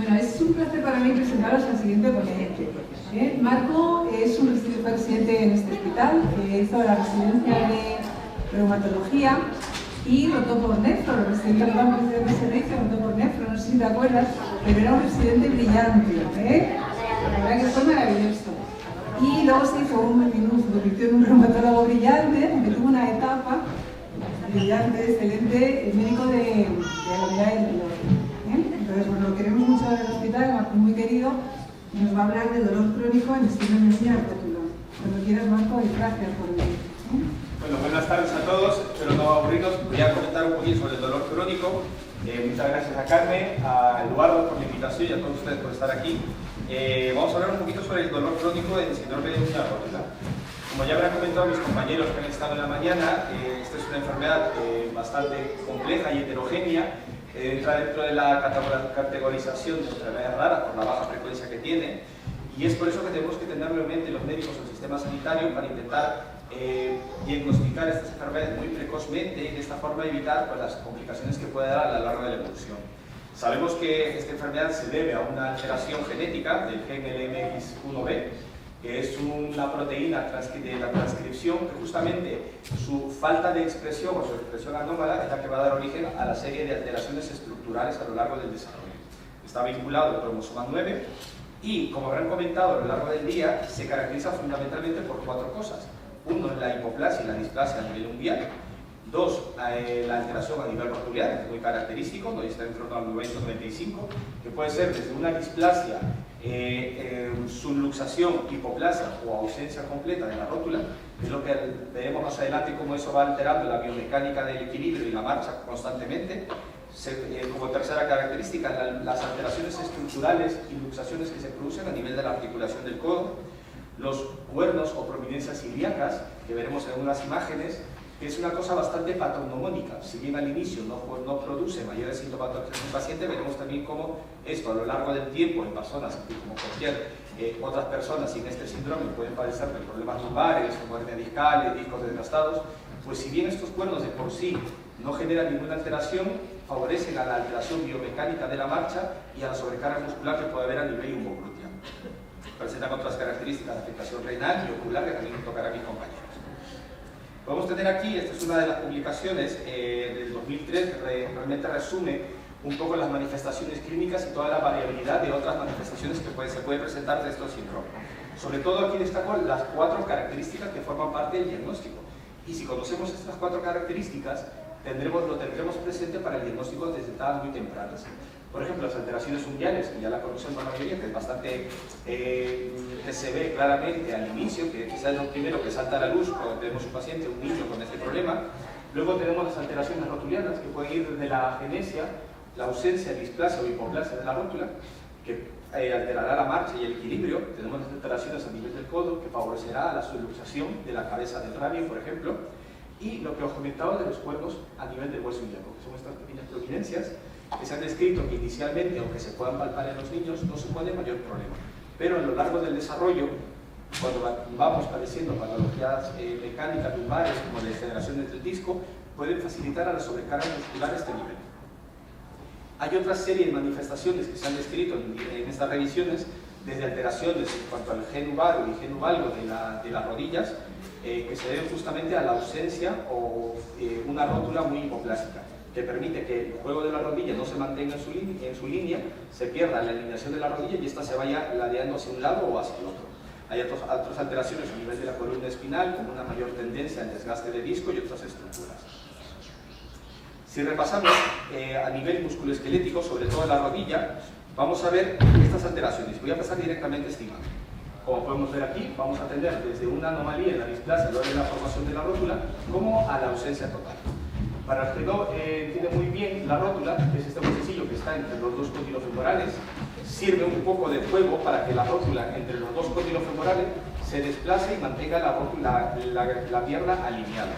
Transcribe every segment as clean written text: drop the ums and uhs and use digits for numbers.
Bueno, es un placer para mí presentaros al siguiente ponente. Marco es un residente en este hospital, que hizo la residencia de reumatología y rotó por nefro. Los residentes de servicio rotó por nefro, no sé si te acuerdas, pero era un residente brillante, La verdad que fue maravilloso. Y luego se convirtió en un reumatólogo brillante, aunque tuvo una etapa brillante, excelente, el médico de la unidad del dolor. Entonces, bueno, lo queremos mucho en el hospital, Marco muy querido, y nos va a hablar de dolor crónico en el síndrome de rótula. Cuando quieras, Marco, y gracias por venir. Bueno, buenas tardes a todos, espero no aburrirnos. Voy a comentar un poquito sobre el dolor crónico. Muchas gracias a Carmen, a Eduardo por la invitación y a todos ustedes por estar aquí. Vamos a hablar un poquito sobre el dolor crónico en el síndrome de rótula. Como ya habrán comentado mis compañeros que han estado en la mañana, esta es una enfermedad bastante compleja y heterogénea. Entra dentro de la categorización de enfermedades raras por la baja frecuencia que tiene, y es por eso que tenemos que tenerlo en mente los médicos del sistema sanitario para intentar diagnosticar estas enfermedades muy precozmente y de esta forma evitar las complicaciones que puede dar a lo largo de la evolución. Sabemos que esta enfermedad se debe a una alteración genética del gen LMX1B, que es una proteína de la transcripción que justamente su falta de expresión o su expresión anómala es la que va a dar origen a la serie de alteraciones estructurales a lo largo del desarrollo. Está vinculado al cromosoma 9 y, como habrán comentado a lo largo del día, se caracteriza fundamentalmente por cuatro cosas. Uno, la hipoplasia y la displasia a nivel unguial. Dos, la alteración a nivel rotuliano, muy característico, donde está en torno al 90-95, que puede ser desde una displasia, subluxación, hipoplasia o ausencia completa de la rótula, que es lo que veremos más adelante cómo eso va alterando la biomecánica del equilibrio y la marcha constantemente. Como tercera característica, las alteraciones estructurales y luxaciones que se producen a nivel de la articulación del codo, los cuernos o prominencias ilíacas, que veremos en unas imágenes, que es una cosa bastante patognomónica. Si bien al inicio no produce mayores sintomatologías en el paciente, veremos también cómo esto a lo largo del tiempo en personas, como cualquier otras personas sin este síndrome, pueden padecer de problemas lumbares, hernias discales, discos desgastados, pues si bien estos cuernos de por sí no generan ninguna alteración, favorecen a la alteración biomecánica de la marcha y a la sobrecarga muscular que puede haber a nivel umboglúteo. Presentan otras características de afectación renal y ocular que también tocará a mis compañeros. Podemos tener aquí, esta es una de las publicaciones del 2003 que realmente resume un poco las manifestaciones clínicas y toda la variabilidad de otras manifestaciones que se puede presentar de estos síndromes. Sobre todo aquí destaco las cuatro características que forman parte del diagnóstico. Y si conocemos estas cuatro características, lo tendremos presente para el diagnóstico desde etapas muy tempranas. Por ejemplo, las alteraciones unguiales, que ya la conocemos la mayoría, que es bastante, que se ve claramente al inicio, que quizás es lo primero que salta a la luz cuando tenemos un paciente, un niño con este problema. Luego tenemos las alteraciones rotulianas, que pueden ir desde la agenesia, la ausencia, displasia o hipoplasia de la rótula, que alterará la marcha y el equilibrio. Tenemos las alteraciones a nivel del codo, que favorecerá la subluxación de la cabeza del radio, por ejemplo. Y lo que os comentaba de los cuernos a nivel del hueso ilíaco, que son estas pequeñas prominencias que se han descrito que inicialmente, aunque se puedan palpar en los niños, no supone mayor problema. Pero a lo largo del desarrollo, cuando vamos padeciendo patologías mecánicas lumbares como la degeneración del disco, pueden facilitar a la sobrecarga muscular a este nivel. Hay otra serie de manifestaciones que se han descrito en estas revisiones, desde alteraciones en cuanto al genu vago y genu valgo de las rodillas, que se deben justamente a la ausencia o una rótula muy hipoplásica, que permite que el juego de la rodilla no se mantenga en su línea, se pierda la alineación de la rodilla y ésta se vaya ladeando hacia un lado o hacia el otro. Hay otras alteraciones a nivel de la columna espinal, como una mayor tendencia al desgaste de disco y otras estructuras. Si repasamos a nivel musculoesquelético, sobre todo en la rodilla, vamos a ver estas alteraciones. Voy a pasar directamente a esta imagen. Como podemos ver aquí, vamos a tener desde una anomalía en la displasia a la hora de la formación de la rótula, como a la ausencia total. Para el que no entiende muy bien la rótula, que es este huesecillo que está entre los dos condilofemorales, sirve un poco de juego para que la rótula entre los dos condilofemorales se desplace y mantenga la pierna alineada.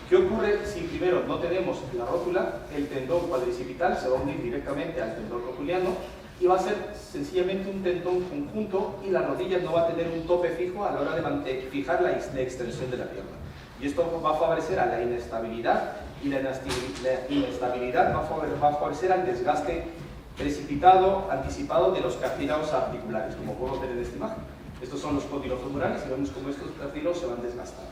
¿Qué ocurre si primero no tenemos la rótula? El tendón cuadricipital se va a unir directamente al tendón rotuliano y va a ser sencillamente un tendón conjunto y la rodilla no va a tener un tope fijo a la hora de fijar la extensión de la pierna. Y esto va a favorecer a la inestabilidad y la inestabilidad va a favorecer al desgaste precipitado, anticipado de los cartílagos articulares, como puedo ver en esta imagen. Estos son los cóndilos femorales y vemos cómo estos cartílagos se van desgastando.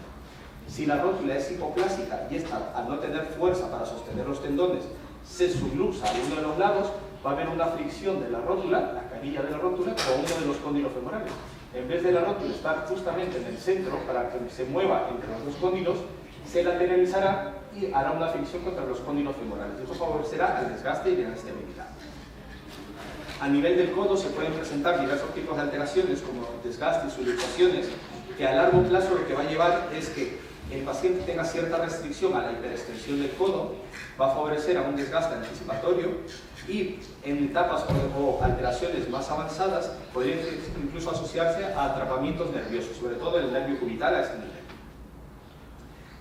Si la rótula es hipoplásica y esta, al no tener fuerza para sostener los tendones, se subluxa a uno de los lados, va a haber una fricción de la rótula, la canilla de la rótula, con uno de los cóndilos femorales. En vez de la rótula estar justamente en el centro para que se mueva entre los dos cóndilos, se lateralizará y hará una fricción contra los cóndilos femorales. Esto favorecerá al desgaste y la inestabilidad. A nivel del codo se pueden presentar diversos tipos de alteraciones como desgastes y luxaciones, que a largo plazo lo que va a llevar es que el paciente tenga cierta restricción a la hiperextensión del codo, va a favorecer a un desgaste anticipatorio y en etapas o alteraciones más avanzadas podrían incluso asociarse a atrapamientos nerviosos, sobre todo el nervio cubital a este nivel.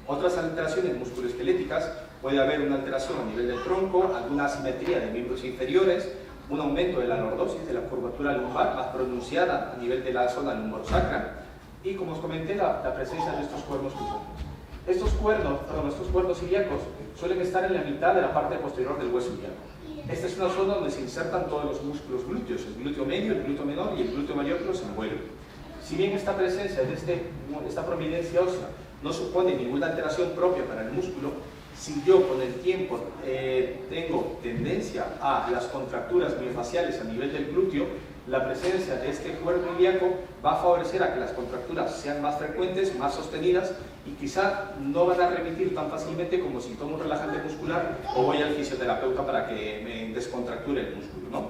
Otras alteraciones musculoesqueléticas, puede haber una alteración a nivel del tronco, alguna asimetría de miembros inferiores, un aumento de la lordosis, de la curvatura lumbar más pronunciada a nivel de la zona lumbarosacra y, como os comenté, la presencia de estos cuernos cutáneos. Estos cuernos ilíacos suelen estar en la mitad de la parte posterior del hueso ilíaco. Esta es una zona donde se insertan todos los músculos glúteos, el glúteo medio, el glúteo menor y el glúteo mayor que los envuelve. Si bien esta presencia de esta prominencia ósea no supone ninguna alteración propia para el músculo, si yo con el tiempo tengo tendencia a las contracturas miofasciales a nivel del glúteo, la presencia de este cuerno ilíaco va a favorecer a que las contracturas sean más frecuentes, más sostenidas y quizá no van a remitir tan fácilmente como si tomo un relajante muscular o voy al fisioterapeuta para que me descontracture el músculo, ¿no?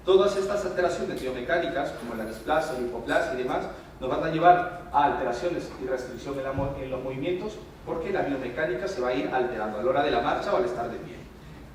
Todas estas alteraciones biomecánicas, como la displasia, la hipoplasia y demás, nos van a llevar a alteraciones y restricción en los movimientos porque la biomecánica se va a ir alterando a la hora de la marcha o al estar de pie.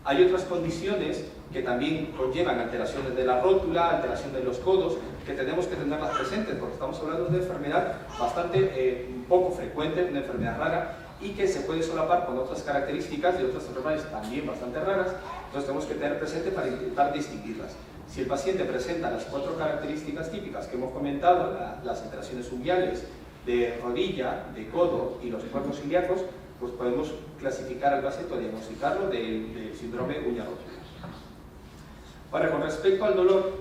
Hay otras condiciones que también conllevan alteraciones de la rótula, alteración de los codos, que tenemos que tenerlas presentes porque estamos hablando de una enfermedad bastante poco frecuente, una enfermedad rara y que se puede solapar con otras características de otras enfermedades también bastante raras, entonces tenemos que tener presente para intentar distinguirlas. Si el paciente presenta las 4 características típicas que hemos comentado, las alteraciones unguiales de rodilla, de codo y los cuernos ilíacos, pues podemos clasificar al paciente o diagnosticarlo del síndrome uña rótula. Ahora, con respecto al dolor,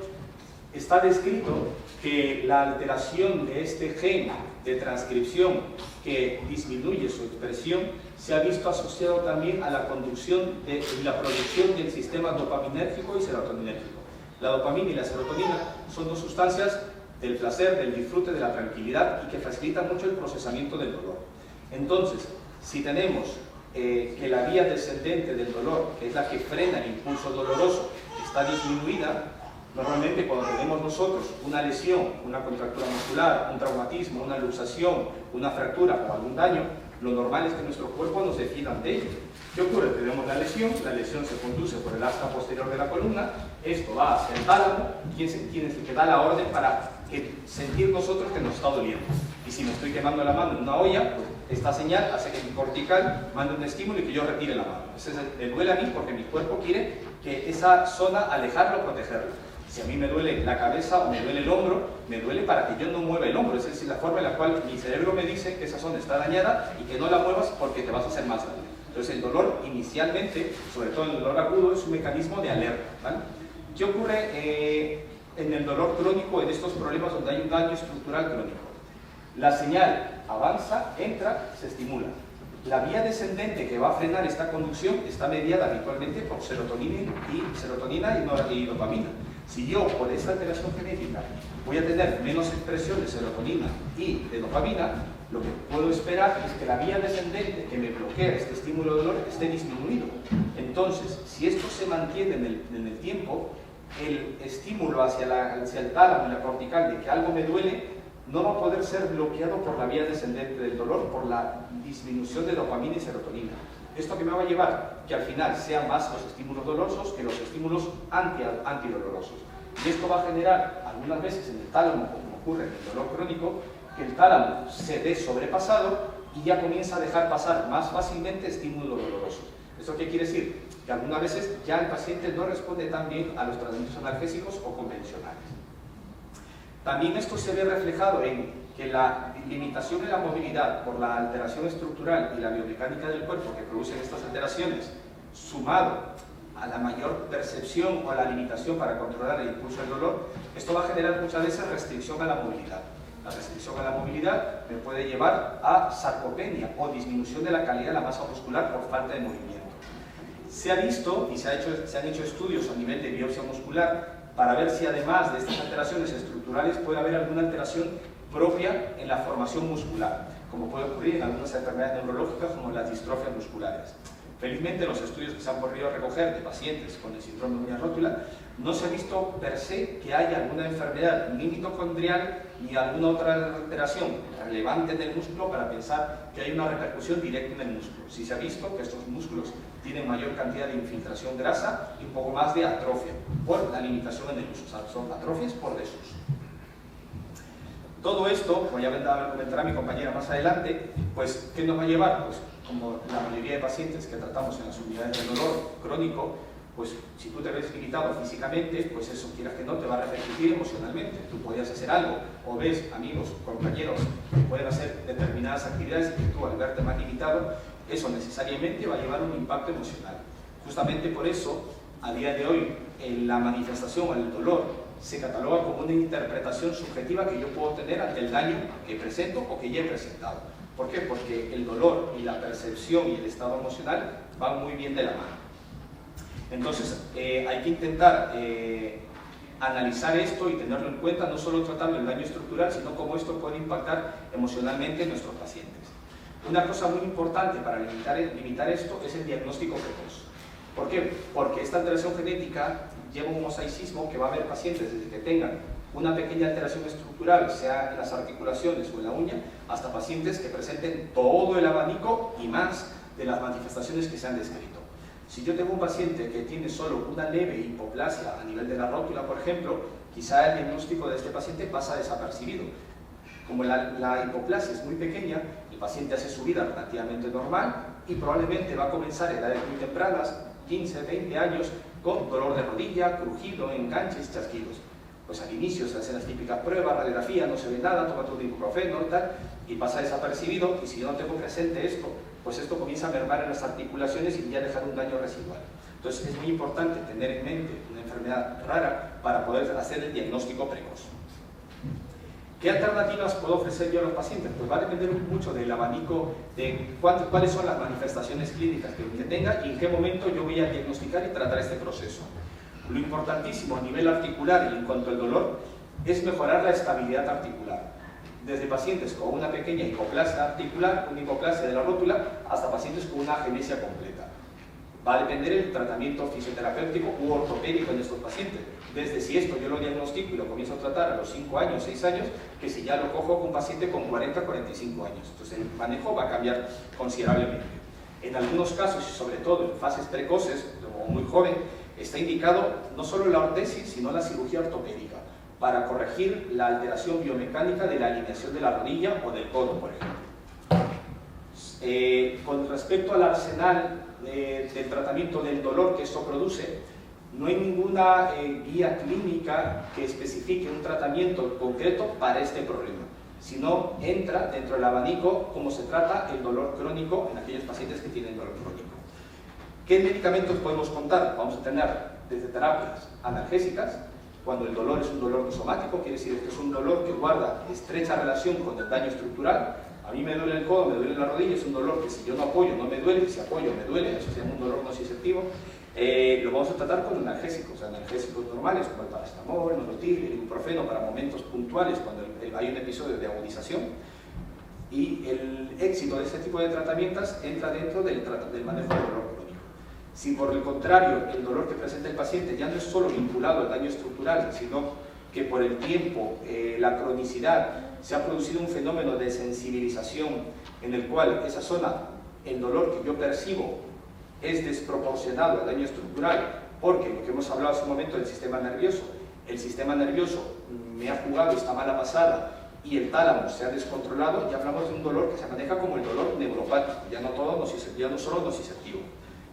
está descrito que la alteración de este gen de transcripción que disminuye su expresión se ha visto asociado también a la conducción y la producción del sistema dopaminérgico y serotoninérgico. La dopamina y la serotonina son 2 sustancias del placer, del disfrute, de la tranquilidad y que facilitan mucho el procesamiento del dolor. Entonces, si tenemos que la vía descendente del dolor, que es la que frena el impulso doloroso, está disminuida, normalmente cuando tenemos nosotros una lesión, una contractura muscular, un traumatismo, una luxación, una fractura o algún daño, lo normal es que nuestro cuerpo nos defienda ante ello. ¿Qué ocurre? Tenemos la lesión se conduce por el asta posterior de la columna, esto va hacia el tálamo, quien es el que da la orden para sentir nosotros que nos está doliendo. Y si me estoy quemando la mano en una olla, pues esta señal hace que mi cortical mande un estímulo y que yo retire la mano. Ese le duele a mí porque mi cuerpo quiere que esa zona alejarlo o protegerlo. Si a mí me duele la cabeza o me duele el hombro, me duele para que yo no mueva el hombro. Es decir, la forma en la cual mi cerebro me dice que esa zona está dañada y que no la muevas porque te vas a hacer más daño. Entonces el dolor inicialmente, sobre todo el dolor agudo, es un mecanismo de alerta, ¿vale? ¿Qué ocurre en el dolor crónico, en estos problemas donde hay un daño estructural crónico? La señal avanza, entra, se estimula. La vía descendente que va a frenar esta conducción está mediada habitualmente por serotonina y dopamina. Si yo, por esta alteración genética, voy a tener menos expresión de serotonina y de dopamina, lo que puedo esperar es que la vía descendente que me bloquea este estímulo de dolor esté disminuido. Entonces, si esto se mantiene en el tiempo, el estímulo hacia el tálamo y la cortical de que algo me duele no va a poder ser bloqueado por la vía descendente del dolor, por la disminución de dopamina y serotonina. ¿Esto que me va a llevar? Que al final sean más los estímulos dolorosos que los estímulos antidolorosos. Y esto va a generar algunas veces en el tálamo, como ocurre en el dolor crónico, que el tálamo se ve sobrepasado y ya comienza a dejar pasar más fácilmente estímulos dolorosos. ¿Esto qué quiere decir? Que algunas veces ya el paciente no responde tan bien a los tratamientos analgésicos o convencionales. También esto se ve reflejado en que la limitación de la movilidad por la alteración estructural y la biomecánica del cuerpo que producen estas alteraciones, sumado a la mayor percepción o a la limitación para controlar el impulso del dolor, esto va a generar muchas veces restricción a la movilidad. La restricción a la movilidad me puede llevar a sarcopenia o disminución de la calidad de la masa muscular por falta de movimiento. Se ha visto y se han hecho estudios a nivel de biopsia muscular para ver si además de estas alteraciones estructurales puede haber alguna alteración propia en la formación muscular, como puede ocurrir en algunas enfermedades neurológicas como las distrofias musculares. Felizmente, los estudios que se han podido recoger de pacientes con el síndrome de uña rótula, no se ha visto per se que haya alguna enfermedad ni mitocondrial ni alguna otra alteración relevante del músculo para pensar que hay una repercusión directa en el músculo. Sí se ha visto que estos músculos tienen mayor cantidad de infiltración grasa y un poco más de atrofia por la limitación en el uso, o sea, son atrofias por desuso. Todo esto, como ya comentará mi compañera más adelante, pues, ¿qué nos va a llevar? Pues, como la mayoría de pacientes que tratamos en las unidades de dolor crónico, pues, si tú te ves limitado físicamente, pues eso, quieras que no, te va a repercutir emocionalmente. Tú podías hacer algo, o ves amigos, compañeros que pueden hacer determinadas actividades y tú, al verte más limitado, eso necesariamente va a llevar un impacto emocional. Justamente por eso, a día de hoy, en la manifestación o el dolor se cataloga como una interpretación subjetiva que yo puedo tener ante el daño que presento o que ya he presentado. ¿Por qué? Porque el dolor y la percepción y el estado emocional van muy bien de la mano. Entonces, hay que intentar analizar esto y tenerlo en cuenta, no solo tratando el daño estructural, sino cómo esto puede impactar emocionalmente en nuestros pacientes. Una cosa muy importante para limitar esto es el diagnóstico precoz. ¿Por qué? Porque esta alteración genética lleva un mosaicismo que va a haber pacientes desde que tengan una pequeña alteración estructural, sea en las articulaciones o en la uña, hasta pacientes que presenten todo el abanico y más de las manifestaciones que se han descrito. Si yo tengo un paciente que tiene solo una leve hipoplasia a nivel de la rótula, por ejemplo, quizá el diagnóstico de este paciente pasa desapercibido. Como la hipoplasia es muy pequeña, el paciente hace su vida relativamente normal y probablemente va a comenzar a edades muy tempranas, 15, 20 años, con dolor de rodilla, crujido, enganches, chasquidos. Pues al inicio se hacen las típicas pruebas, radiografía, no se ve nada, toma tu ibuprofeno y tal, y pasa desapercibido, y si yo no tengo presente esto, pues esto comienza a mermar en las articulaciones y ya dejar un daño residual. Entonces es muy importante tener en mente una enfermedad rara para poder hacer el diagnóstico precoz. ¿Qué alternativas puedo ofrecer yo a los pacientes? Pues va a depender mucho del abanico de cuáles son las manifestaciones clínicas que tenga y en qué momento yo voy a diagnosticar y tratar este proceso. Lo importantísimo a nivel articular y en cuanto al dolor es mejorar la estabilidad articular. Desde pacientes con una pequeña hipoplasia articular, una hipoplasia de la rótula, hasta pacientes con una agenesia completa. Va a depender el tratamiento fisioterapéutico u ortopédico en estos pacientes. Desde si esto yo lo diagnostico y lo comienzo a tratar a los 5 años, 6 años, que si ya lo cojo con un paciente con 40, 45 años. Entonces el manejo va a cambiar considerablemente. En algunos casos, y sobre todo en fases precoces o muy joven, está indicado no solo la ortesis, sino la cirugía ortopédica, para corregir la alteración biomecánica de la alineación de la rodilla o del codo, por ejemplo. Con respecto al arsenal del tratamiento del dolor que esto produce, no hay ninguna guía clínica que especifique un tratamiento concreto para este problema, sino entra dentro del abanico cómo se trata el dolor crónico en aquellos pacientes que tienen dolor crónico. ¿Qué medicamentos podemos contar? Vamos a tener desde terapias analgésicas, cuando el dolor es un dolor somático, quiere decir que es un dolor que guarda estrecha relación con el daño estructural. A mí me duele el codo, me duele la rodilla, es un dolor que si yo no apoyo no me duele, si apoyo me duele, eso se llama un dolor nociceptivo. Lo vamos a tratar con analgésicos normales como el paracetamol, el nolotil, el ibuprofeno para momentos puntuales cuando hay un episodio de agudización. Y el éxito de este tipo de tratamientos entra dentro del manejo del dolor crónico. Si por el contrario el dolor que presenta el paciente ya no es solo vinculado al daño estructural, sino que por el tiempo, la cronicidad, se ha producido un fenómeno de sensibilización en el cual esa zona, el dolor que yo percibo, es desproporcionado al daño estructural, porque lo que hemos hablado hace un momento del sistema nervioso, el sistema nervioso me ha jugado esta mala pasada y el tálamo se ha descontrolado, ya hablamos de un dolor que se maneja como el dolor neuropático, ya no solo nociceptivo.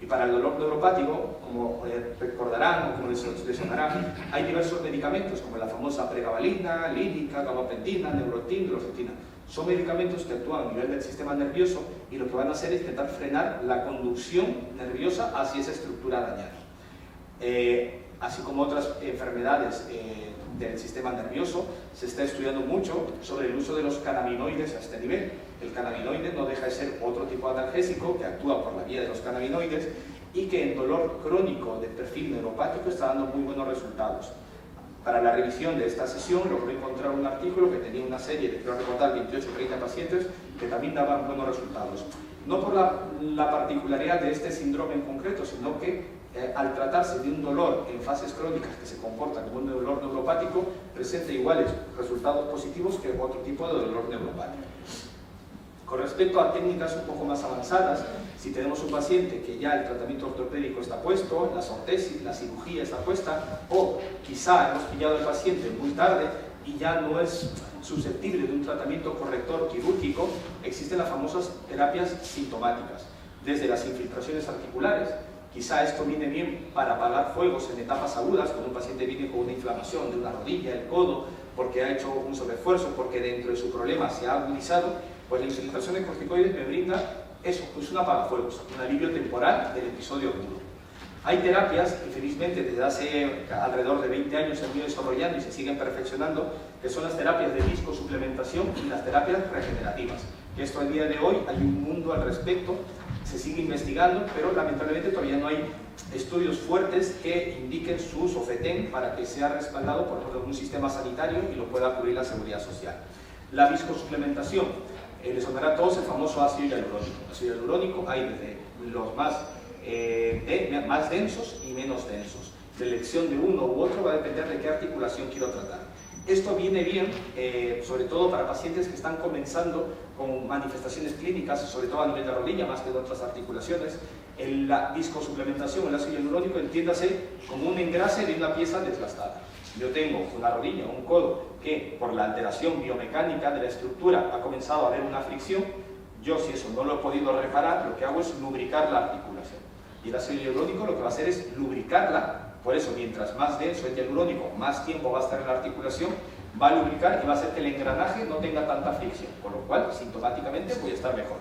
Y para el dolor neuropático, como recordarán o como les sonará, hay diversos medicamentos como la famosa pregabalina, lírica, gabapentina, neurontin, duloxetina. Son medicamentos que actúan a nivel del sistema nervioso y lo que van a hacer es intentar frenar la conducción nerviosa hacia esa estructura dañada. así como otras enfermedades del sistema nervioso. Se está estudiando mucho sobre el uso de los cannabinoides a este nivel. El cannabinoide no deja de ser otro tipo de analgésico que actúa por la vía de los cannabinoides y que en dolor crónico de perfil neuropático está dando muy buenos resultados. Para la revisión de esta sesión logré encontrar un artículo que tenía una serie de, creo recordar, 28 o 30 pacientes que también daban buenos resultados. No por la particularidad de este síndrome en concreto, sino que al tratarse de un dolor en fases crónicas que se comporta como un dolor neuropático, presenta iguales resultados positivos que otro tipo de dolor neuropático. Con respecto a técnicas un poco más avanzadas, si tenemos un paciente que ya el tratamiento ortopédico está puesto, la ortesis, la cirugía está puesta, o quizá hemos pillado al paciente muy tarde y ya no es susceptible de un tratamiento corrector quirúrgico, existen las famosas terapias sintomáticas, desde las infiltraciones articulares. Quizá esto viene bien para apagar fuegos en etapas agudas, cuando un paciente viene con una inflamación de una rodilla, el codo, porque ha hecho un sobreesfuerzo, porque dentro de su problema se ha agudizado, pues la infiltración de corticoides me brinda eso, pues un apagafuegos, un alivio temporal del episodio agudo. Hay terapias que felizmente desde hace alrededor de 20 años se han ido desarrollando y se siguen perfeccionando, que son las terapias de viscosuplementación y las terapias regenerativas. Esto al día de hoy hay un mundo al respecto, se sigue investigando, pero lamentablemente todavía no hay estudios fuertes que indiquen su uso FETEN para que sea respaldado por un sistema sanitario y lo pueda cubrir la seguridad social. La viscosuplementación, les sonará a todos el famoso ácido hialurónico. El ácido hialurónico hay desde los más densos y menos densos. La elección de uno u otro va a depender de qué articulación quiero tratar. Esto viene bien, sobre todo para pacientes que están comenzando con manifestaciones clínicas, sobre todo a nivel de rodilla, más que de otras articulaciones. La viscosuplementación, el ácido hialurónico, entiéndase como un engrase de una pieza desgastada. Yo tengo una rodilla o un codo que por la alteración biomecánica de la estructura ha comenzado a haber una fricción. Yo, si eso no lo he podido reparar, lo que hago es lubricar la articulación. Y el ácido hialurónico lo que va a hacer es lubricarla. Por eso, mientras más denso el hialurónico, más tiempo va a estar en la articulación, va a lubricar y va a hacer que el engranaje no tenga tanta fricción, con lo cual, sintomáticamente, voy a estar mejor.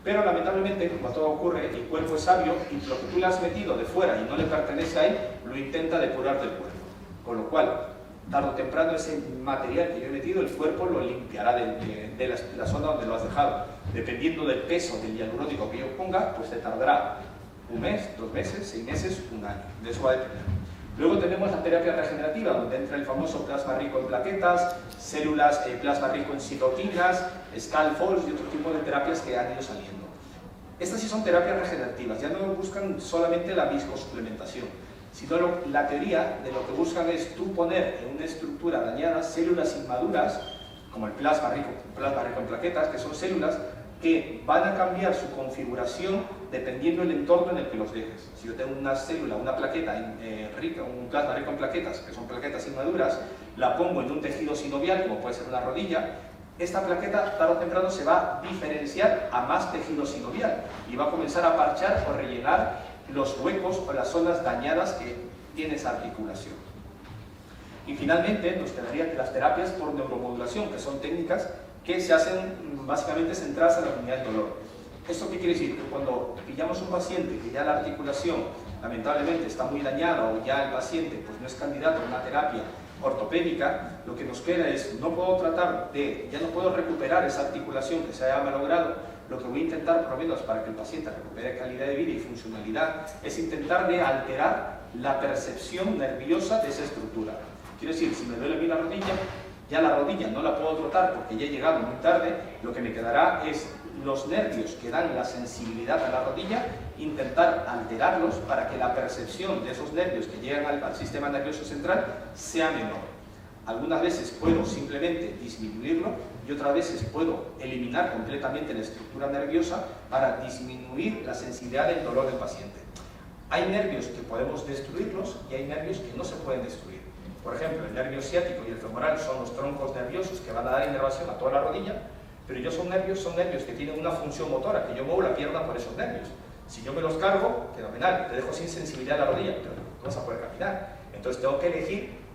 Pero, lamentablemente, como todo ocurre, el cuerpo es sabio y lo que tú le has metido de fuera y no le pertenece a él, lo intenta depurar del cuerpo. Con lo cual, tarde o temprano, ese material que yo he metido, el cuerpo lo limpiará de la zona donde lo has dejado. Dependiendo del peso del hialurónico que yo ponga, pues te tardará 1 mes, 2 meses, 6 meses, 1 año. De eso va a depender. Luego tenemos la terapia regenerativa, donde entra el famoso plasma rico en plaquetas, células, plasma rico en citoquinas, scaffolds y otro tipo de terapias que han ido saliendo. Estas sí son terapias regenerativas, ya no buscan solamente la viscosuplementación, sino la teoría de lo que buscan es tú poner en una estructura dañada células inmaduras, como el plasma rico en plaquetas, que son células que van a cambiar su configuración dependiendo del entorno en el que los dejes. Si yo tengo una célula, una plaqueta un plasma rico en plaquetas, que son plaquetas inmaduras, la pongo en un tejido sinovial, como puede ser una rodilla, esta plaqueta tarde o temprano se va a diferenciar a más tejido sinovial y va a comenzar a parchar o rellenar los huecos o las zonas dañadas que tiene esa articulación. Y finalmente nos quedaría las terapias por neuromodulación, que son técnicas que se hacen básicamente centradas en la unidad del dolor. ¿Esto qué quiere decir? Que cuando pillamos un paciente que ya la articulación lamentablemente está muy dañada o ya el paciente pues, no es candidato a una terapia ortopédica, lo que nos queda es, no puedo ya no puedo recuperar esa articulación que se haya malogrado. Lo que voy a intentar, por lo menos para que el paciente recupere calidad de vida y funcionalidad, es intentar de alterar la percepción nerviosa de esa estructura. Quiero decir, si me duele bien la rodilla, ya la rodilla no la puedo tratar porque ya he llegado muy tarde, lo que me quedará es los nervios que dan la sensibilidad a la rodilla, intentar alterarlos para que la percepción de esos nervios que llegan al sistema nervioso central sea menor. Algunas veces puedo simplemente disminuirlo y otras veces puedo eliminar completamente la estructura nerviosa para disminuir la sensibilidad del dolor del paciente. Hay nervios que podemos destruirlos y hay nervios que no se pueden destruir. Por ejemplo, el nervio ciático y el femoral son los troncos nerviosos que van a dar inervación a toda la rodilla, pero ellos son nervios que tienen una función motora, que yo muevo la pierna por esos nervios. Si yo me los cargo, fenomenal, te dejo sin sensibilidad a la rodilla, pero no vas a poder caminar. Entonces tengo que elegir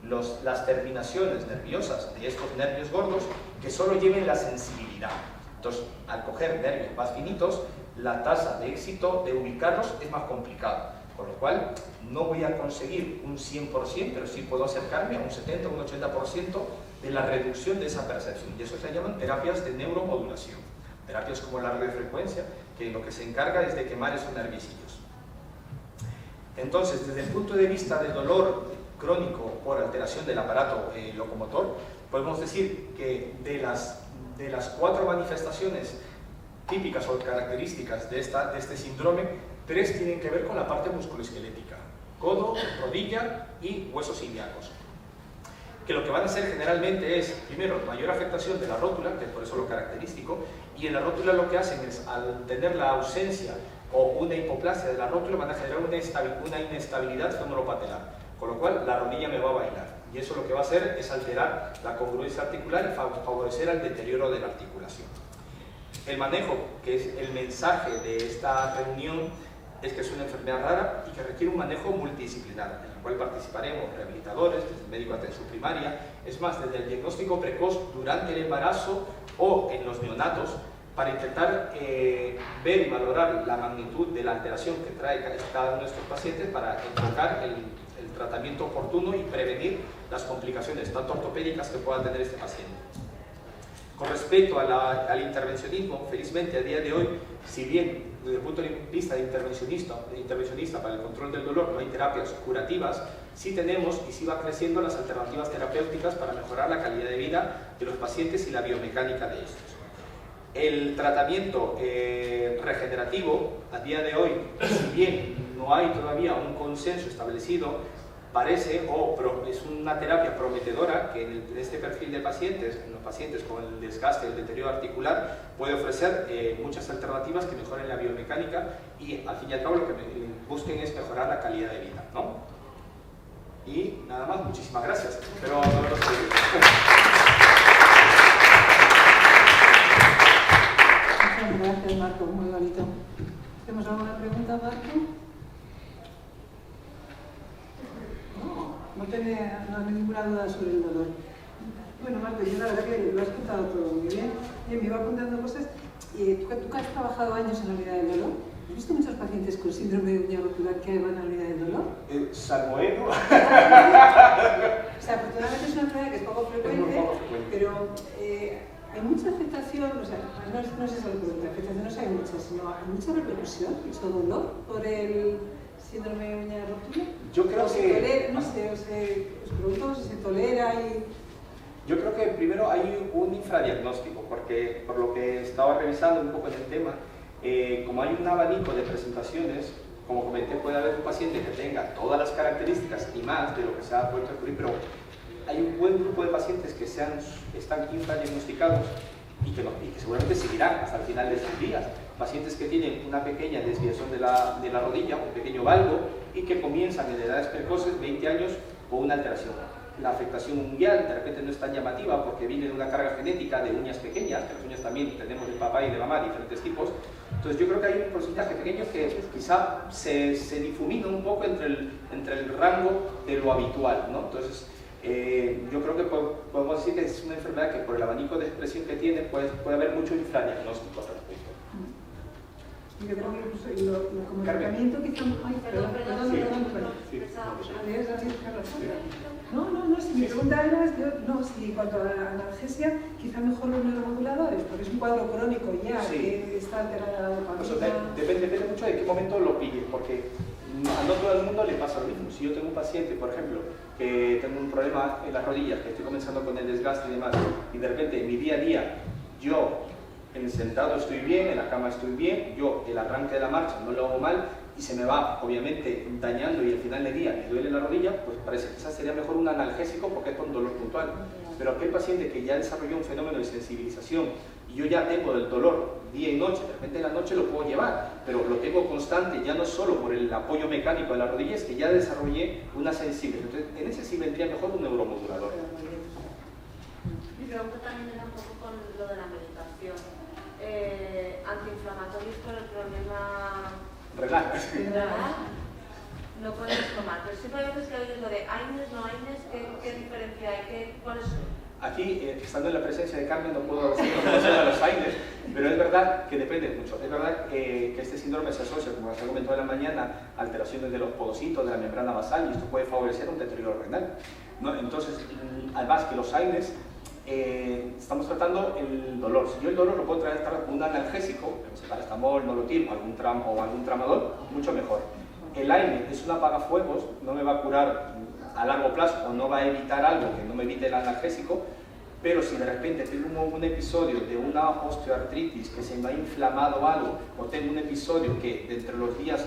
las terminaciones nerviosas de estos nervios gordos que solo lleven la sensibilidad. Entonces, al coger nervios más finitos, la tasa de éxito de ubicarlos es más complicado. Con lo cual, no voy a conseguir un 100%, pero sí puedo acercarme a un 70 o un 80% de la reducción de esa percepción. Y eso se llaman terapias de neuromodulación. Terapias como la radiofrecuencia, que lo que se encarga es de quemar esos nerviecillos. Entonces, desde el punto de vista del dolor crónico por alteración del aparato locomotor, podemos decir que de las 4 manifestaciones típicas o características de este síndrome, 3 tienen que ver con la parte musculoesquelética: codo, rodilla y huesos ilíacos. Que lo que van a hacer generalmente es, primero, mayor afectación de la rótula, que es por eso lo característico, y en la rótula lo que hacen es, al tener la ausencia o una hipoplasia de la rótula, van a generar una inestabilidad femoropatelar, con lo cual la rodilla me va a bailar, y eso lo que va a hacer es alterar la congruencia articular y favorecer el deterioro de la articulación. El manejo, que es el mensaje de esta reunión, es que es una enfermedad rara y que requiere un manejo multidisciplinar, en el cual participaremos rehabilitadores, desde el médico de atención primaria, es más, desde el diagnóstico precoz durante el embarazo o en los neonatos, para intentar ver y valorar la magnitud de la alteración que trae cada uno de estos pacientes, para enfocar el tratamiento oportuno y prevenir las complicaciones tanto ortopédicas que pueda tener este paciente. Con respecto al intervencionismo, felizmente a día de hoy, si bien desde el punto de vista de intervencionista para el control del dolor no hay terapias curativas, sí tenemos y sí va creciendo las alternativas terapéuticas para mejorar la calidad de vida de los pacientes y la biomecánica de estos. El tratamiento regenerativo, a día de hoy, si bien no hay todavía un consenso establecido, parece, es una terapia prometedora que en este perfil de pacientes, en los pacientes con el desgaste, el deterioro articular, puede ofrecer muchas alternativas que mejoren la biomecánica y al fin y al cabo lo que busquen es mejorar la calidad de vida, ¿no? Y nada más, muchísimas gracias. Espero haberlos seguido. Muchas gracias, Marco, muy bonito. ¿Tenemos alguna pregunta, Marco? No hay ninguna duda sobre el dolor. Bueno, Marco, yo la verdad que lo has contado todo muy bien. Me iba apuntando cosas. ¿Tú que has trabajado años en la unidad del dolor? ¿Has visto muchos pacientes con síndrome de uña rotular que van a la unidad del dolor? Salvo Edu. O sea, afortunadamente es una enfermedad que es poco frecuente, pero hay mucha afectación, o sea, no es eso lo que afectaciones hay muchas, sino hay mucha repercusión, mucho dolor por el síndrome de uña rotular. Yo creo que... no sé, os pregunto si se tolera y... Yo creo que primero hay un infradiagnóstico, porque por lo que he estado revisando un poco en el tema, como hay un abanico de presentaciones, como comenté, puede haber un paciente que tenga todas las características y más de lo que se ha puesto a descubrir, pero hay un buen grupo de pacientes que están infradiagnosticados y que seguramente seguirán hasta el final de sus días. Pacientes que tienen una pequeña desviación de la rodilla, un pequeño valgo, y que comienzan en edades precoces, 20 años, con una alteración. La afectación unguial de repente no es tan llamativa porque viene de una carga genética de uñas pequeñas, que las uñas también tenemos de papá y de mamá, diferentes tipos. Entonces yo creo que hay un porcentaje pequeño que quizá se difumina un poco entre el rango de lo habitual, ¿no? Entonces yo creo que podemos decir que es una enfermedad que por el abanico de expresión que tiene puede haber mucho infradiagnóstico al respecto. Yo creo que como tratamiento quizá... Ay, perdón. No, si mi pregunta era, si cuanto a la analgesia, quizá mejor los neuromoduladores, porque es un cuadro crónico ya, sí, que está alterada la dopamina. Depende mucho de qué momento lo pilles, porque a no todo el mundo le pasa lo mismo. Si yo tengo un paciente, por ejemplo, que tengo un problema en las rodillas, que estoy comenzando con el desgaste y demás, y de repente en mi día a día, yo en el sentado estoy bien, en la cama estoy bien, yo el arranque de la marcha no lo hago mal y se me va obviamente dañando y al final del día me duele la rodilla, pues parece que quizás sería mejor un analgésico porque es con dolor puntual. Pero aquel paciente que ya desarrolló un fenómeno de sensibilización y yo ya tengo el dolor día y noche, de repente en la noche lo puedo llevar, pero lo tengo constante ya no solo por el apoyo mecánico de la rodilla, es que ya desarrollé una sensibilidad. Entonces en ese sí vendría mejor un neuromodulador. Mi pregunta también era un poco con lo de la medicación. Antiinflamatorios por el problema renal. No podemos tomar, pero siempre hay veces que oír lo de AINES, no AINES, ¿qué diferencia hay? ¿Cuáles son? aquí, estando en la presencia de Carmen, no puedo decir cómo son los AINES, pero es verdad que depende mucho. Es verdad que este síndrome se asocia, como se comentó en la mañana, a alteraciones de los podocitos, de la membrana basal, y esto puede favorecer un deterioro renal, ¿no? Entonces, además que los AINES, estamos tratando el dolor. Si yo el dolor lo puedo tratar con un analgésico, paracetamol, nolotil o algún tramadol, mucho mejor. El AINE es un apagafuegos, no me va a curar a largo plazo o no va a evitar algo que no me evite el analgésico, pero si de repente tengo un episodio de una osteoartritis que se me ha inflamado algo, o tengo un episodio que dentro de los días,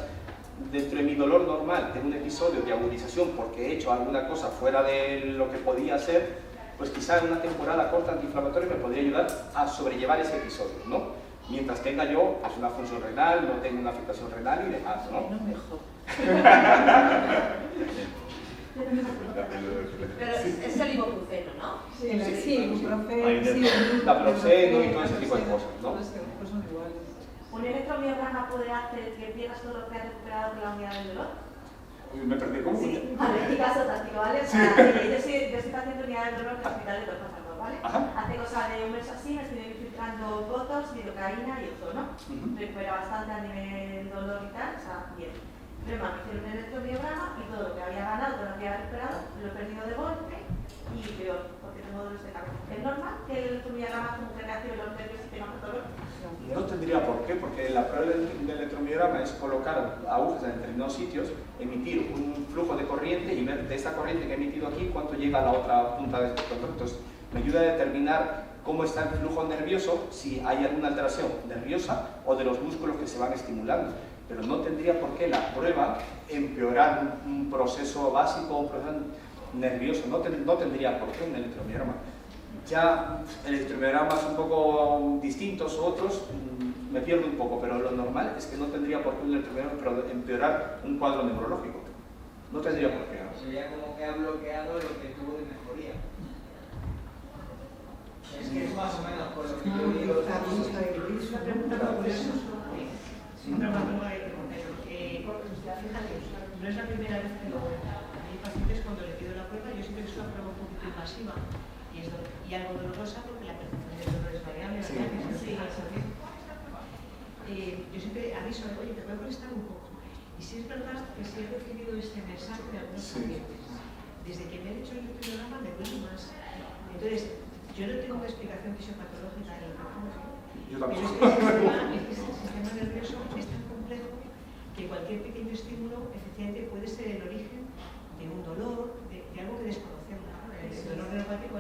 dentro de mi dolor normal, tengo un episodio de agudización porque he hecho alguna cosa fuera de lo que podía hacer, pues quizá en una temporada corta antiinflamatoria me podría ayudar a sobrellevar ese episodio, ¿no? Mientras tenga yo pues, una función renal, no tengo una afectación renal y demás, ¿no? No mejor. Pero es el ibuprofeno, ¿no? Sí, ibuprofeno, naproxeno y todo ese tipo de cosas, ¿no? Son iguales. ¿Un electromiograma puede hacer que pierdas todo lo que has recuperado de la unidad del dolor? Me perdí como. Sí, vale, en mi caso táctico, ¿vale? O sea, yo soy paciente de unidad del dolor en el hospital de Tortajano, ¿vale? Ajá. Hace cosa de un mes así, me estoy infiltrando botox, lidocaína y ozono. Recupera bastante a nivel dolor y tal, o sea, bien. Pero me hicieron un electromiograma y todo lo que había ganado, todo lo que había recuperado, lo he perdido de golpe y peor, porque tengo dolores de cabeza. ¿Es normal que el electromiograma como que reaccione los nervios y tenga más dolor? No tendría por qué, porque la prueba del electromiograma es colocar agujas en determinados sitios, emitir un flujo de corriente y ver de esta corriente que he emitido aquí cuánto llega a la otra punta del espectro. Entonces, me ayuda a determinar cómo está el flujo nervioso, si hay alguna alteración nerviosa o de los músculos que se van estimulando. Pero no tendría por qué la prueba empeorar un proceso básico, un proceso nervioso. No tendría por qué un electromiograma. Ya electromiogramas un poco distintos u otros, me pierdo un poco, pero lo normal es que no tendría por qué un electromiograma empeorar un cuadro neurológico. No tendría por qué. Sería como que ha bloqueado lo que tuvo de mejoría. Es que es más o menos por lo que yo digo. Una pregunta por eso. Fíjate, no es la primera vez que lo veo. Hay pacientes cuando le pido la prueba, yo siempre que es una prueba un poquito invasiva y algo dolorosa porque la percepción del dolor es variable, ¿verdad? Yo siempre aviso, oye, te voy a molestar un poco. Y si es verdad que si he recibido este mensaje de algunos pacientes, desde que me he hecho el programa me duele más. Entonces, yo no tengo una explicación fisiopatológica de lo que ocurre. Pero es que el sistema nervioso es tan complejo que cualquier pequeño estímulo efectivamente puede ser el origen de un dolor, de algo que desconocemos. El dolor neuropático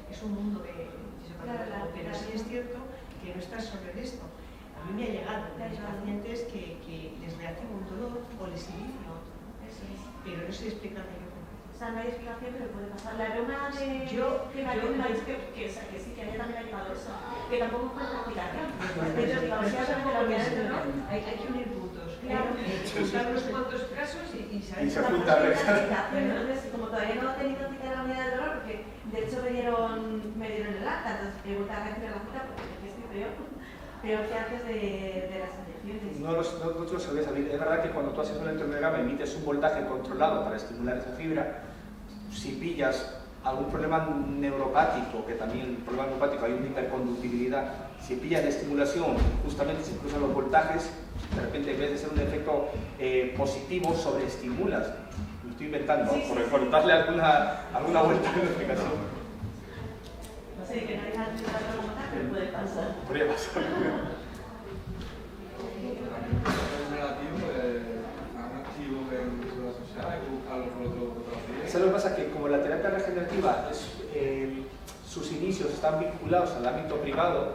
es un mundo de fisiopatológico, pero sí es cierto que no está solo en esto. A mí me ha llegado de mis pacientes que les reacciona un dolor o les inicia otro, pero no se explica de qué. O sea, no hay explicación, pero puede pasar. La reuma de... Yo que sí, que a ella también ha llegado eso. Que tampoco fue una explicación. Pero digo, si has la unidad del dolor, hay que unir puntos. Claro. Buscar unos cuantos casos y saber. Y se la junta entonces, como todavía no he tenido cita en la unidad del dolor, porque de hecho me dieron el acta, entonces he vuelto a recibir la cita porque estoy peor que antes de las inyecciones. No lo sabes, es verdad que cuando tú haces un electromiograma emites un voltaje controlado para estimular esa fibra. Si pillas algún problema neuropático, que también el problema neuropático hay una hiperconductibilidad, si pillas la estimulación, justamente se cruzan los voltajes, de repente en vez de ser un efecto positivo, sobreestimulas. Lo estoy inventando, sí, por darle alguna vuelta en la explicación. Sí, que no hay nada que pero puede pasar. Podría pasar. ¿Sabes lo que pasa? Que como la terapia regenerativa, sus inicios están vinculados al ámbito privado,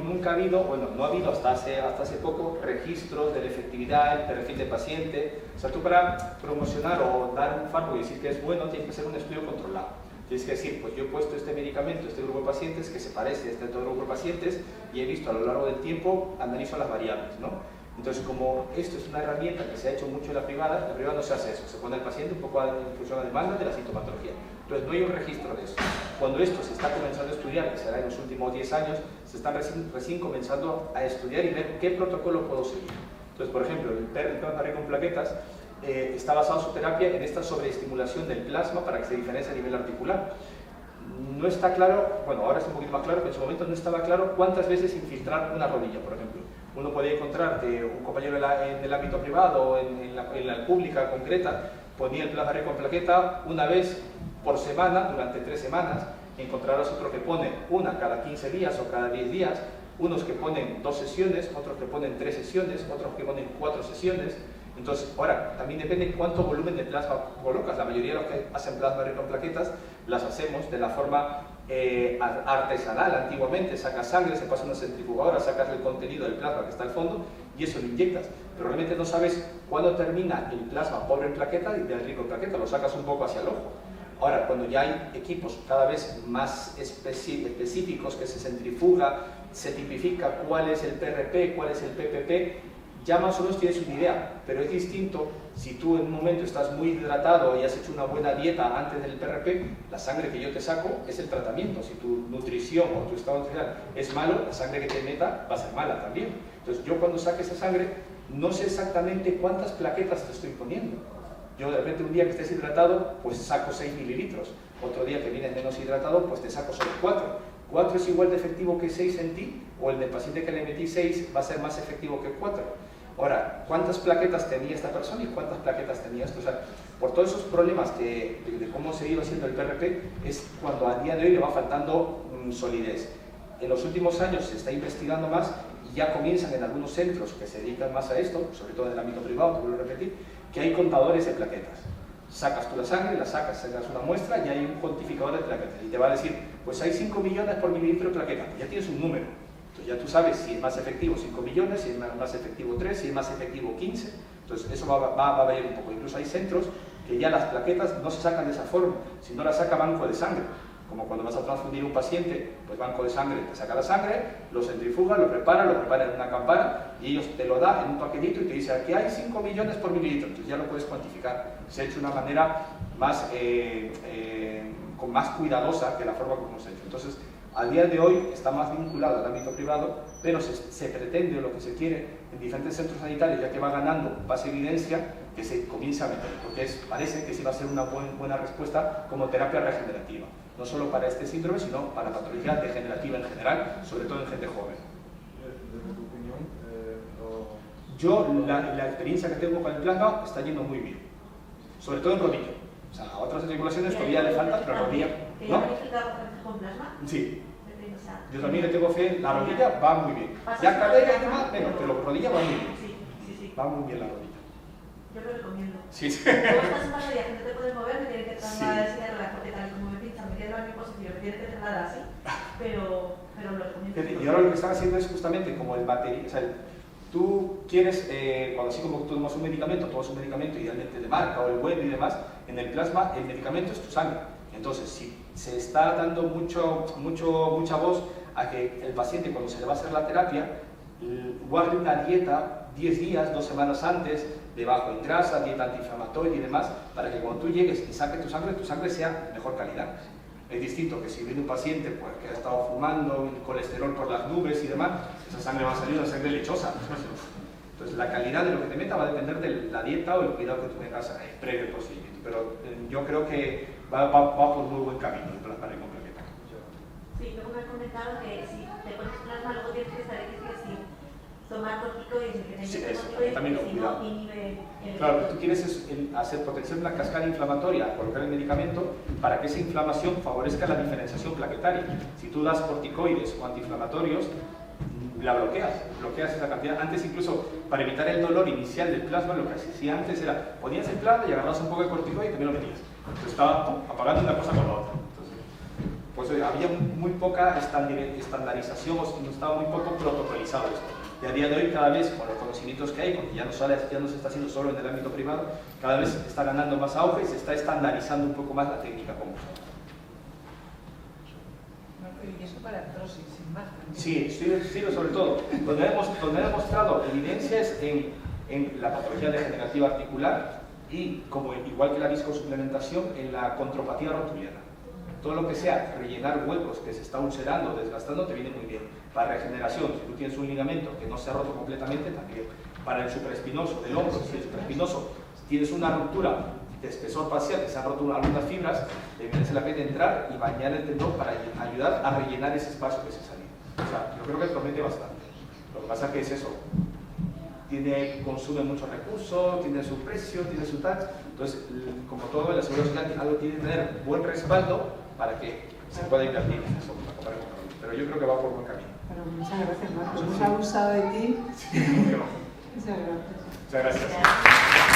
nunca ha habido hasta hace poco registros de la efectividad, el perfil de paciente. O sea, tú para promocionar o dar un fármaco y decir que es bueno, tienes que hacer un estudio controlado. Tienes que decir, pues yo he puesto este medicamento a este grupo de pacientes que se parece a este otro grupo de pacientes y he visto a lo largo del tiempo, analizo las variables, ¿no? Entonces, como esto es una herramienta que se ha hecho mucho en la privada no se hace eso, se pone al paciente un poco en función a demanda de la sintomatología. Entonces, no hay un registro de eso. Cuando esto se está comenzando a estudiar, que será en los últimos 10 años, se están recién comenzando a estudiar y ver qué protocolo puedo seguir. Entonces, por ejemplo, el PERN con plaquetas está basado su terapia en esta sobreestimulación del plasma para que se diferencie a nivel articular. no está claro, bueno, ahora es un poquito más claro, pero en su momento no estaba claro cuántas veces infiltrar una rodilla, por ejemplo. Uno puede encontrar que un compañero del ámbito privado o en la pública concreta ponía el plasma rico en plaqueta una vez por semana durante 3 semanas. Encontrarás otro que pone una cada 15 días o cada 10 días, unos que ponen 2 sesiones, otros que ponen 3 sesiones, otros que ponen 4 sesiones. Entonces, ahora, también depende cuánto volumen de plasma colocas. La mayoría de los que hacen plasma rico en plaquetas las hacemos de la forma artesanal. Antiguamente sacas sangre, se pasa a una centrifugadora, sacas el contenido del plasma que está al fondo y eso lo inyectas. Pero realmente no sabes cuándo termina el plasma pobre en plaqueta y del rico en plaqueta, lo sacas un poco hacia el ojo. Ahora, cuando ya hay equipos cada vez más específicos que se centrifuga, se tipifica cuál es el PRP, cuál es el PPP, ya más o menos tienes una idea, pero es distinto si tú en un momento estás muy hidratado y has hecho una buena dieta antes del PRP, la sangre que yo te saco es el tratamiento. Si tu nutrición o tu estado nutricional es malo, la sangre que te meta va a ser mala también. Entonces yo cuando saque esa sangre no sé exactamente cuántas plaquetas te estoy poniendo. Yo de repente un día que estés hidratado, pues saco 6 mililitros. Otro día que vienes menos hidratado, pues te saco solo 4. 4 es igual de efectivo que 6 en ti, o el del paciente que le metí 6 va a ser más efectivo que 4. Ahora, ¿cuántas plaquetas tenía esta persona y cuántas plaquetas tenía esto? O sea, por todos esos problemas de cómo se iba haciendo el PRP, es cuando a día de hoy le va faltando solidez. En los últimos años se está investigando más y ya comienzan en algunos centros que se dedican más a esto, sobre todo en el ámbito privado, te vuelvo a repetir, que hay contadores de plaquetas. Sacas tú la sangre, la sacas una muestra y hay un cuantificador de plaquetas y te va a decir, pues hay 5 millones por mililitro de plaqueta, ya tienes un número. Entonces ya tú sabes si es más efectivo 5 millones, si es más efectivo 3, si es más efectivo 15. Entonces eso va a variar un poco. Incluso hay centros que ya las plaquetas no se sacan de esa forma, sino las saca banco de sangre. Como cuando vas a transfundir un paciente, pues banco de sangre te saca la sangre, lo centrifuga, lo prepara en una campana y ellos te lo dan en un paquetito y te dice aquí hay 5 millones por mililitro. Entonces ya lo puedes cuantificar. Se ha hecho de una manera más, más cuidadosa que la forma como se ha hecho. Entonces, a día de hoy está más vinculado al ámbito privado, pero se pretende, o lo que se quiere, en diferentes centros sanitarios, ya que va ganando base evidencia, que se comience a meter, porque parece que sí va a ser una buena respuesta como terapia regenerativa, no solo para este síndrome, sino para la patología degenerativa en general, sobre todo en gente joven. ¿Desde tu opinión? Yo, la experiencia que tengo con el plasma está yendo muy bien, sobre todo en rodilla. O sea, a otras articulaciones todavía le falta, pero rodilla, ¿no? ¿Con plasma? Sí. Yo también le tengo fe, la rodilla va muy bien. Ya cadera y demás, pero rodilla va muy bien. Sí. Va muy bien la rodilla. Yo lo recomiendo. Sí. Como esta semana ya que no te puedes mover, me tiene que trasladar a silla de ruedas, porque tal y como me pinchan, me quedo en mi posición, me tiene que trasladar así, pero lo recomiendo. Y ahora lo que están haciendo es justamente como el batería, o sea, tú quieres, cuando así como tú tomas un medicamento, idealmente de marca o el web y demás, en el plasma el medicamento es tu sangre. Entonces, si se está dando mucha voz a que el paciente cuando se le va a hacer la terapia, guarde una dieta 10 días, 2 semanas antes, de bajo en grasa, dieta antiinflamatoria y demás, para que cuando tú llegues y saques tu sangre sea de mejor calidad. Es distinto que si viene un paciente pues, que ha estado fumando, el colesterol por las nubes y demás, esa sangre va a salir una sangre lechosa. Entonces la calidad de lo que te meta va a depender de la dieta o el cuidado que tú tengas previo al procedimiento. Pero yo creo que va por muy buen camino el plasma rico en plaqueta. Sí, luego me has comentado que si te pones plasma luego tienes que estar sin tomar corticoides, que te Sí, eso, corticoides, también lo si cuidado. no inhibe el... Claro, lo que tú quieres es hacer potenciar una cascada inflamatoria, colocar el medicamento para que esa inflamación favorezca la diferenciación plaquetaria. Si tú das corticoides o antiinflamatorios, la bloqueas esa cantidad. Antes incluso, para evitar el dolor inicial del plasma, lo que se hacía antes era, ponías el plasma y agarrabas un poco de corticoide y también lo metías. Entonces estaba apagando una cosa con la otra. Entonces, pues había muy poca estandarización, o estaba muy poco protocolizado esto. Y a día de hoy, cada vez, con los conocimientos que hay, porque ya no se está haciendo solo en el ámbito privado, cada vez está ganando más auge y se está estandarizando un poco más la técnica como usada. Y eso para artrosis, sin más. Sí, sobre todo. Donde hemos demostrado evidencias en la patología degenerativa articular y, como igual que la viscosuplementación, en la contropatía rotuliana. Todo lo que sea rellenar huecos que se está ulcerando, desgastando, te viene muy bien. Para regeneración, si tú tienes un ligamento que no se ha roto completamente, también. Para el supraespinoso del hombro, si el supraespinoso tienes una ruptura de espesor parcial, que se han roto algunas fibras, merece la pena entrar y bañar el tendón para ayudar a rellenar ese espacio que se salió. O sea, yo creo que promete bastante. Lo que pasa que es eso, consume muchos recursos, tiene su precio, tiene su tal. Entonces, como todo en la seguridad social, algo tiene que tener buen respaldo para que se pueda invertir en eso. Pero yo creo que va por buen camino. Bueno, muchas gracias, Marcos. Hemos abusado de ti. Sí, Muchas gracias. muchas gracias.